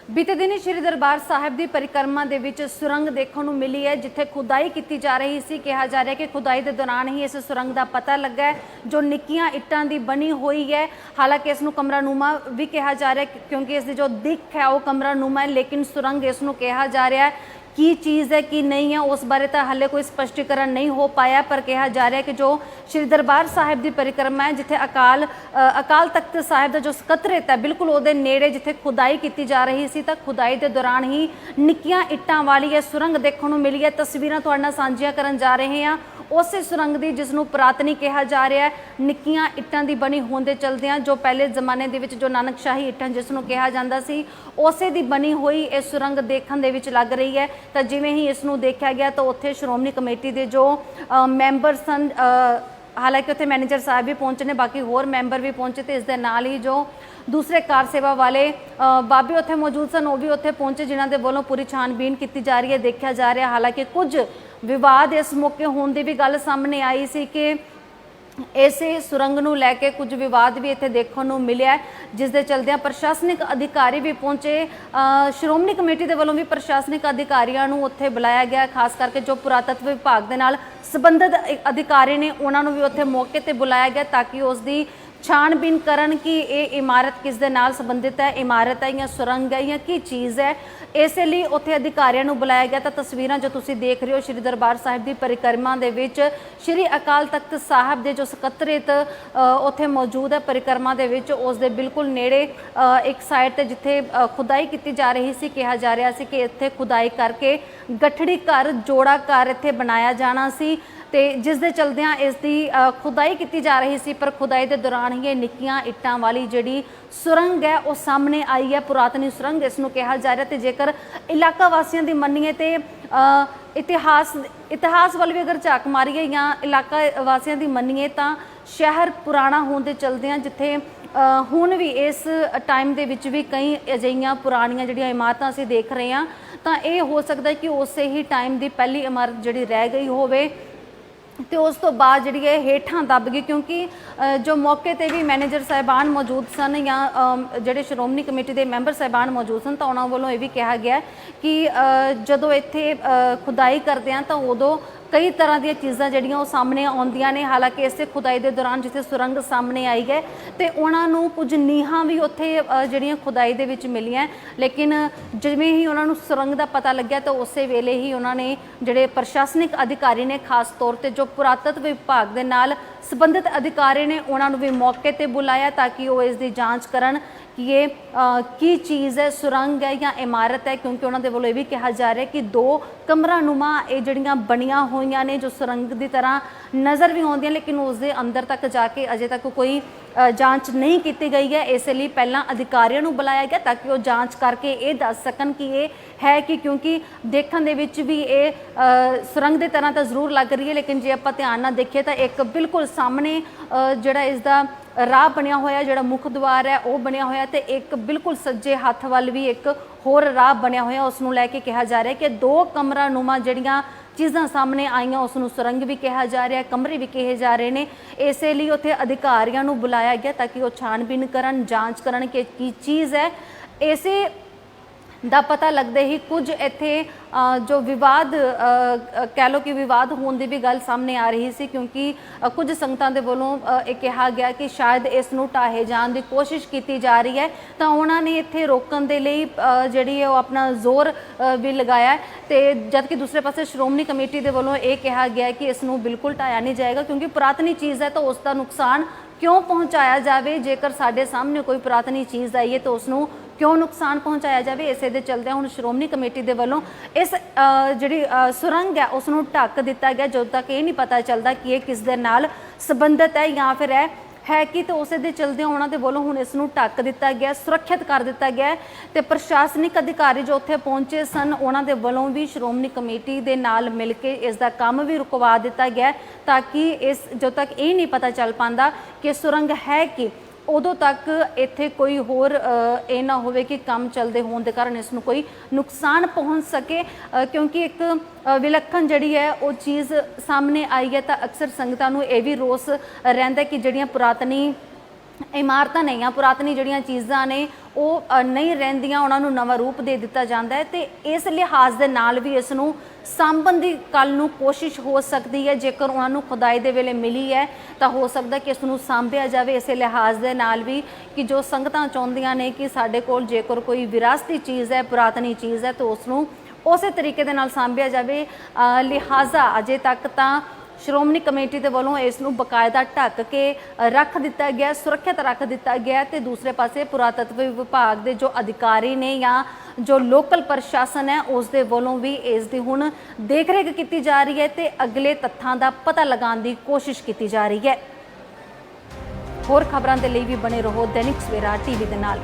बीते दिन श्री दरबार साहिब की परिक्रमा दे विच सुरंग देखने को मिली है, जिथे खुदाई की जा रही सी। कहा जा रहा है कि खुदाई के दौरान ही इस सुरंग का पता लगा है, जो निक्कियां इट्टां की बनी हुई है। हालांकि इसनूं कमरानुमा भी कहा जा रहा है, क्योंकि इसकी जो दिख है वो कमरानुमा है, लेकिन सुरंग इसनूं कहा जा रहा है। की चीज़ है कि नहीं है उस बारे तो हाले कोई स्पष्टीकरण नहीं हो पाया, पर कहा जा रहा है कि जो श्री दरबार साहिब की परिक्रमा है, जिथे अकाल तख्त साहिब का जो सकत्रेत है बिल्कुल वो नेड़े जिथे खुदाई की जा रही सी, तो खुदाई के दौरान ही निक्कियां इट्टां वाली है सुरंग देखने को मिली है। तस्वीरां तुहाडे नाल सांझियां करन जा रहे हैं उस सुरंग की जिसनों पुरातनी कहा जा रहा है। निक्कियां इट्टां की बनी होने के चलदियां जो पहले जमाने दे विच जो नानकशाही इट्टां जिसनों कहा जाता सी, उसे दी बनी हुई ये सुरंग देखने दे विच लग रही है। तो जिवें ही इसनूं देखा गया तो उत्थे श्रोमणी कमेटी के जो मैंबर सन, हालांकि उत्थे मैनेजर साहब भी पहुंचे ने, बाकी होर मैंबर भी पहुंचे, तो इस दे नाल ही जो दूसरे कार सेवा वाले बाबे उत्थे मौजूद सन, वो भी उत्थे पहुंचे, जिन्हां दे वल्लों पूरी छानबीन की जा रही है, देखा जा रहा है। हालांकि कुछ विवाद इस मौके होने की भी गल सामने आई सी कि इसे सुरंग नूं लैके कुछ विवाद भी इत्थे देखने को मिले, जिस दे चलदियां प्रशासनिक अधिकारी भी पहुंचे। श्रोमणी कमेटी के वलों भी प्रशासनिक अधिकारियों नूं उत्थे बुलाया गया, खास करके जो पुरातत्व विभाग के नाल संबंधित अधिकारी ने उन्होंने भी उत्थे मौके पर बुलाया गया, ताकि उसकी छानबीन करन कि ये इमारत किस दे नाल संबंधित है, इमारत है या सुरंग है या की चीज़ है। इसलिए उत्थे अधिकारियों को बुलाया गया। तो तस्वीरां जो तुसीं देख रहे हो श्री दरबार साहिब की परिक्रमा दे विच श्री अकाल तख्त साहिब के जो सकत्रेत उत्थे मौजूद है परिक्रमा दे विच, उस दे बिल्कुल नेड़े एक साइड ते जिथे खुदाई की जा रही सी, कहा जा रहा सी कि इत्थे खुदाई करके गठड़ी घर जोड़ा घर इत्थे बनाया जाना सी, ते जिस दे चलदियां इसकी खुदाई की जा रही सी। पर खुदाई के दौरान ही निक्कियां इट्टां वाली जिहड़ी सुरंग है वो सामने आई है, पुरातनी सुरंग इसनूं कहा जा रहा है। तो जेकर इलाका वासियों की मन्नीए तो इतिहास वाल भी अगर झाक मारीए या इलाका वासियों की मन्नीए तो शहर पुराना होने के चलदियां जिथे हुण भी इस टाइम के विच भी कई अजिहियां पुरानियां जिहड़ियां इमारतां असीं देख रहे हैं, तो ये हो सकता है कि उस ही टाइम की पहली इमारत जिहड़ी रह गई होवे तो उस तो बाद जी है हेठां दब गई, क्योंकि जो मौके पर भी मैनेजर साहबान मौजूद सन या जोड़े श्रोमणी कमेटी के मैंबर साहबान मौजूद सन, तो उन्होंने वालों ये भी कहा गया कि जदों इत्थे खुदाई करते हैं तो उदों कई तरह दी चीज़ां जिहड़ियां सामने आउंदियां ने। हालांकि इस खुदाई के दौरान जिथे सुरंग सामने आई है तो उन्होंने कुछ नीहां भी उत्थे जिहड़ियां खुदाई दे विच मिलियां, लेकिन जिवें ही उन्होंने सुरंग का पता लग्या तो उस वेले ही उन्होंने जिहड़े प्रशासनिक अधिकारी ने, खास तौर पर जो पुरातत्व विभाग के नाल संबंधित अधिकारी ने, उन्होंने भी मौके पर बुलाया ताकि वो इसकी जाँच करन कि ये की चीज़ है, सुरंग है या इमारत है। क्योंकि उन्होंने वालों ये भी कहा जा रहा है कि दो कमरानुमा ये जड़ियाँ बनिया हुई ने जो सुरंग की तरह नज़र भी आउंदियां, लेकिन उसके अंदर तक जाके अजे तक कोई जांच नहीं की गई है। इसलिए पहला अधिकारियों को बुलाया गया ताकि वो जांच करके ये दस सकन कि ये है कि, क्योंकि देखने दे विच भी ये सुरंग की तरह तो जरूर लग रही है, लेकिन जे आप ध्यान नाल देखिए तो एक बिल्कुल सामने जिहड़ा इसका राह बनया होया, जिहड़ा मुख द्वार है वो बनया होया, तो एक बिल्कुल सज्जे हथ वाल भी एक होर राह बनया होया। उसनूं लैके कहा जा रहा है कि दो कमरानुमा जिहड़ियां चीज़ां सामने आईयां उसनूं सुरंग भी कहा जा रहा है, कमरे भी कहे जा रहे हैं। इसलिए उत्थे अधिकारियों को बुलाया गया ताकि वो छानबीन करन, जांच करन कि की चीज़ है। इसे ਦਾ पता लगते ही कुछ इत्थे जो विवाद कह लो कि विवाद होने की भी गल सामने आ रही सी, क्योंकि कुछ संगतां दे वल्लों कहा गया कि शायद इसनूं ढाहे जाण की कोशिश की जा रही है, तो उन्होंने इत्थे रोकण दे लई जिहड़ी है अपना जोर भी लगाया है। तो जबकि दूसरे पासे श्रोमणी कमेटी के वल्लों ये कहा गया कि इसनूं बिल्कुल ढाया नहीं जाएगा, क्योंकि पुरातनी चीज़ है तो उसका नुकसान क्यों पहुँचाया जाए। जेकर साडे सामने कोई पुरातनी चीज़ आई है तो उसनूं क्यों नुकसान पहुँचाया जाए। इसे दे चलदे हुण श्रोमणी कमेटी के वलों इस जिहड़ी सुरंग है उसनूं ढक दिता गया, जो तक ये नहीं पता चलता कि ये किस दे नाल संबंधित है या फिर है कि, तो उस दे चलदे उन्हां दे वलों हुण इसनूं ढक दिता गया, सुरक्षित कर दिता गया। तो प्रशासनिक अधिकारी जो उत्थे पहुंचे सन उन्हां दे वलों भी श्रोमणी कमेटी दे नाल मिल के इसका काम भी रुकवा दिता गया, ताकि इस जो तक ये नहीं पता चल पाता कि सुरंग है कि उदों तक इत्थे कोई होर ये ना होवे कि काम चलते होने के कारण इसनूं कोई नुकसान पहुँच सके। क्योंकि एक विलखण जिहड़ी है वो चीज़ सामने आई है तो अक्सर संगतां नूं ये भी रोस रहिंदा कि जिहड़ियां पुरातनी ਇਮਾਰਤਾਂ ਨਹੀਂ ਆ, ਪੁਰਾਤਨੀ ਜਿਹੜੀਆਂ ਚੀਜ਼ਾਂ ਨੇ ਉਹ ਨਹੀਂ ਰਹਿੰਦੀਆਂ, ਉਹਨਾਂ ਨੂੰ ਨਵਾਂ ਰੂਪ ਦੇ ਦਿੱਤਾ ਜਾਂਦਾ ਹੈ। ਤੇ ਇਸ ਲਿਹਾਜ਼ ਦੇ ਨਾਲ ਵੀ ਇਸ ਨੂੰ ਸਾਂਭਣ ਦੀ ਕੱਲ੍ਹ ਨੂੰ ਕੋਸ਼ਿਸ਼ ਹੋ ਸਕਦੀ ਹੈ। ਜੇਕਰ ਉਹਨਾਂ ਨੂੰ ਖੁਦਾਈ ਦੇ ਵੇਲੇ ਮਿਲੀ ਹੈ ਤਾਂ ਹੋ ਸਕਦਾ ਕਿ ਇਸ ਨੂੰ ਸਾਂਭਿਆ ਜਾਵੇ ਇਸੇ ਲਿਹਾਜ਼ ਦੇ ਨਾਲ ਵੀ ਕਿ ਜੋ ਸੰਗਤਾਂ ਚਾਹੁੰਦੀਆਂ ਨੇ ਕਿ ਸਾਡੇ ਕੋਲ ਜੇਕਰ ਕੋਈ ਵਿਰਾਸਤੀ ਚੀਜ਼ ਹੈ, ਪੁਰਾਤਨੀ ਚੀਜ਼ ਹੈ, ਤਾਂ ਉਸ ਨੂੰ ਉਸੇ ਤਰੀਕੇ ਦੇ ਨਾਲ ਸਾਂਭਿਆ ਜਾਵੇ। ਲਿਹਾਜ਼ਾ ਅਜੇ ਤੱਕ ਤਾਂ ਸ਼੍ਰੋਮਣੀ ਕਮੇਟੀ ਦੇ ਵੱਲੋਂ ਇਸ ਨੂੰ ਬਕਾਇਦਾ ਢੱਕ ਕੇ ਰੱਖ ਦਿੱਤਾ ਗਿਆ, ਸੁਰੱਖਿਅਤ ਰੱਖ ਦਿੱਤਾ ਗਿਆ। ਤੇ ਦੂਸਰੇ ਪਾਸੇ ਪੁਰਾਤਤਵ ਵਿਭਾਗ ਦੇ ਜੋ ਅਧਿਕਾਰੀ ਨੇ ਜਾਂ ਜੋ ਲੋਕਲ ਪ੍ਰਸ਼ਾਸਨ ਹੈ ਉਸ ਦੇ ਵੱਲੋਂ ਵੀ ਇਸ ਦੀ ਹੁਣ ਦੇਖ ਰੇਖ ਕੀਤੀ ਜਾ ਰਹੀ ਹੈ ਤੇ ਅਗਲੇ ਤੱਥਾਂ ਦਾ ਪਤਾ ਲਗਾਉਣ ਦੀ ਕੋਸ਼ਿਸ਼ ਕੀਤੀ ਜਾ ਰਹੀ ਹੈ। ਹੋਰ ਖਬਰਾਂ ਦੇ ਲਈ ਵੀ ਬਣੇ ਰਹੋ ਦੈਨਿਕ ਸਵੇਰਾ ਟੀਵੀ ਦੇ ਨਾਲ।